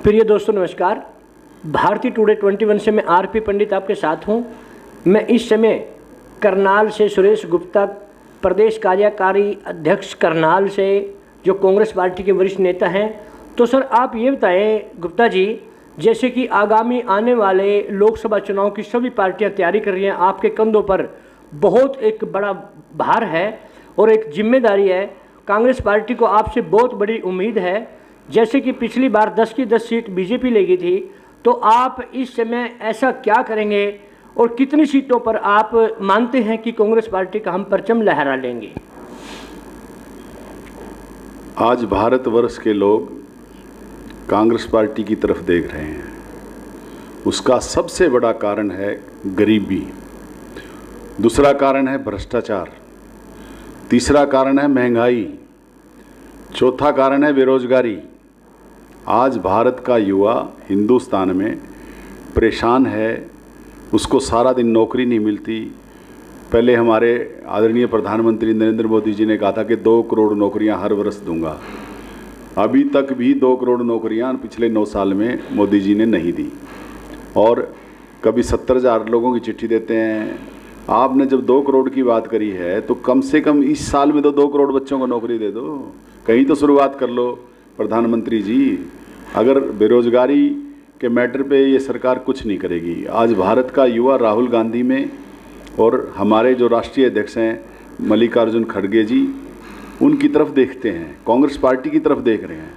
प्रिय दोस्तों नमस्कार। भारतीय टुडे 21 से मैं आरपी पंडित आपके साथ हूं। मैं इस समय करनाल से सुरेश गुप्ता, प्रदेश कार्यकारी अध्यक्ष करनाल से, जो कांग्रेस पार्टी के वरिष्ठ नेता हैं। तो सर आप ये बताएं गुप्ता जी, जैसे कि आगामी आने वाले लोकसभा चुनाव की सभी पार्टियां तैयारी कर रही हैं, आपके कंधों पर बहुत एक बड़ा भार है और एक जिम्मेदारी है। कांग्रेस पार्टी को आपसे बहुत बड़ी उम्मीद है। जैसे कि पिछली बार 10 की 10 सीट बीजेपी ले गई थी, तो आप इस समय ऐसा क्या करेंगे और कितनी सीटों पर आप मानते हैं कि कांग्रेस पार्टी का हम परचम लहरा लेंगे? आज भारतवर्ष के लोग कांग्रेस पार्टी की तरफ देख रहे हैं। उसका सबसे बड़ा कारण है गरीबी, दूसरा कारण है भ्रष्टाचार, तीसरा कारण है महंगाई, चौथा कारण है बेरोजगारी। आज भारत का युवा हिंदुस्तान में परेशान है, उसको सारा दिन नौकरी नहीं मिलती। पहले हमारे आदरणीय प्रधानमंत्री नरेंद्र मोदी जी ने कहा था कि 2 करोड़ नौकरियां हर वर्ष दूंगा। अभी तक भी 2 करोड़ नौकरियां पिछले 9 साल में मोदी जी ने नहीं दी। और कभी 70,000 लोगों की चिट्ठी देते हैं। आपने जब 2 करोड़ की बात करी है तो कम से कम इस साल में तो 2 करोड़ बच्चों को नौकरी दे दो, कहीं तो शुरुआत कर लो प्रधानमंत्री जी। अगर बेरोजगारी के मैटर पे ये सरकार कुछ नहीं करेगी। आज भारत का युवा राहुल गांधी में और हमारे जो राष्ट्रीय अध्यक्ष हैं मल्लिकार्जुन खड़गे जी, उनकी तरफ देखते हैं, कांग्रेस पार्टी की तरफ देख रहे हैं।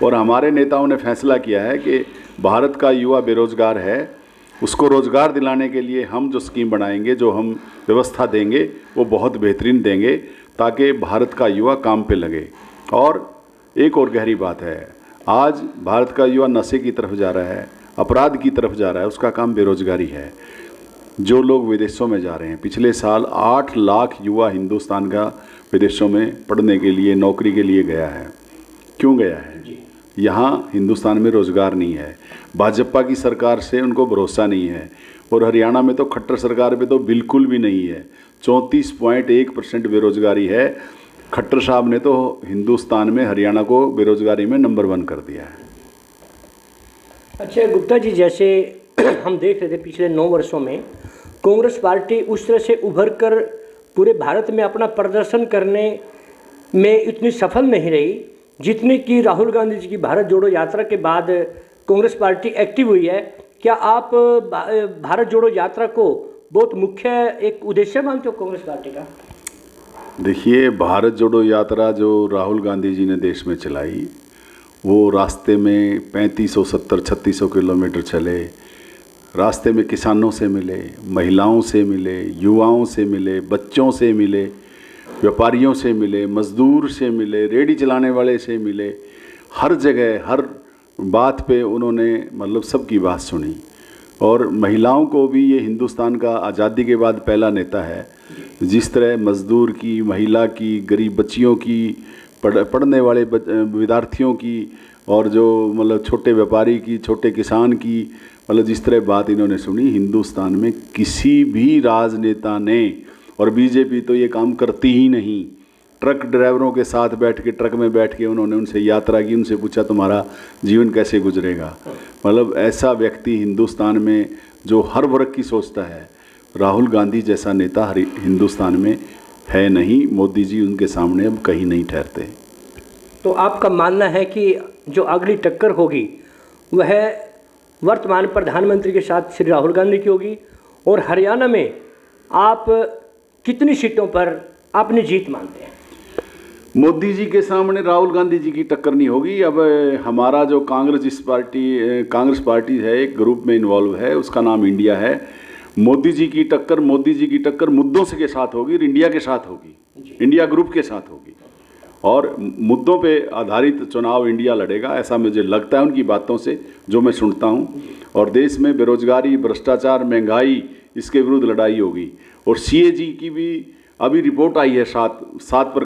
और हमारे नेताओं ने फैसला किया है कि भारत का युवा बेरोजगार है, उसको रोज़गार दिलाने के लिए हम जो स्कीम बनाएंगे, जो हम व्यवस्था देंगे, वो बहुत बेहतरीन देंगे ताकि भारत का युवा काम पे लगे। और एक और गहरी बात है, आज भारत का युवा नशे की तरफ जा रहा है, अपराध की तरफ जा रहा है, उसका काम बेरोजगारी है। जो लोग विदेशों में जा रहे हैं, पिछले साल 8 लाख युवा हिंदुस्तान का विदेशों में पढ़ने के लिए, नौकरी के लिए गया है। क्यों गया है? यहाँ हिंदुस्तान में रोज़गार नहीं है, भाजपा की सरकार से उनको भरोसा नहीं है। और हरियाणा में तो खट्टर सरकार पे तो बिल्कुल भी नहीं है, 34.1% बेरोजगारी है। खट्टर साहब ने तो हिंदुस्तान में हरियाणा को बेरोजगारी में नंबर 1 कर दिया है। अच्छा गुप्ता जी, जैसे हम देख रहे थे पिछले 9 वर्षों में कांग्रेस पार्टी उस तरह से उभर कर पूरे भारत में अपना प्रदर्शन करने में इतनी सफल नहीं रही जितनी कि राहुल गांधी जी की भारत जोड़ो यात्रा के बाद कांग्रेस पार्टी एक्टिव हुई है। क्या आप भारत जोड़ो यात्रा को बहुत मुख्य एक उद्देश्य मानते हो कांग्रेस पार्टी का? देखिए, भारत जोड़ो यात्रा जो राहुल गांधी जी ने देश में चलाई, वो रास्ते में 3570-3600 किलोमीटर चले। रास्ते में किसानों से मिले, महिलाओं से मिले, युवाओं से मिले, बच्चों से मिले, व्यापारियों से मिले, मजदूर से मिले, रेडी चलाने वाले से मिले। हर जगह हर बात पे उन्होंने मतलब सबकी बात सुनी। और महिलाओं को भी, ये हिंदुस्तान का आज़ादी के बाद पहला नेता है जिस तरह मज़दूर की, महिला की, गरीब बच्चियों की, पढ़ने वाले विद्यार्थियों की, और जो मतलब छोटे व्यापारी की, छोटे किसान की, मतलब जिस तरह बात इन्होंने सुनी, हिंदुस्तान में किसी भी राजनेता ने, और बीजेपी तो ये काम करती ही नहीं, ट्रक ड्राइवरों के साथ बैठ के, ट्रक में बैठ के उन्होंने उनसे यात्रा की, उनसे पूछा तुम्हारा जीवन कैसे गुजरेगा। मतलब ऐसा व्यक्ति हिंदुस्तान में जो हर वर्ग की सोचता है, राहुल गांधी जैसा नेता हिंदुस्तान में है नहीं। मोदी जी उनके सामने अब कहीं नहीं ठहरते। तो आपका मानना है कि जो अगली टक्कर होगी वह वर्तमान प्रधानमंत्री के साथ श्री राहुल गांधी की होगी, और हरियाणा में आप कितनी सीटों पर अपनी जीत मानते हैं? मोदी जी के सामने राहुल गांधी जी की टक्कर नहीं होगी। अब हमारा जो कांग्रेस पार्टी है, एक ग्रुप में इन्वॉल्व है, उसका नाम इंडिया है। मोदी जी की टक्कर मुद्दों से के साथ होगी और इंडिया के साथ होगी, इंडिया ग्रुप के साथ होगी। और मुद्दों पे आधारित चुनाव इंडिया लड़ेगा, ऐसा मुझे लगता है उनकी बातों से, जो मैं सुनता हूँ। और देश में बेरोजगारी, भ्रष्टाचार, महंगाई, इसके विरुद्ध लड़ाई होगी। और CAG की भी अभी रिपोर्ट आई है, 7 पर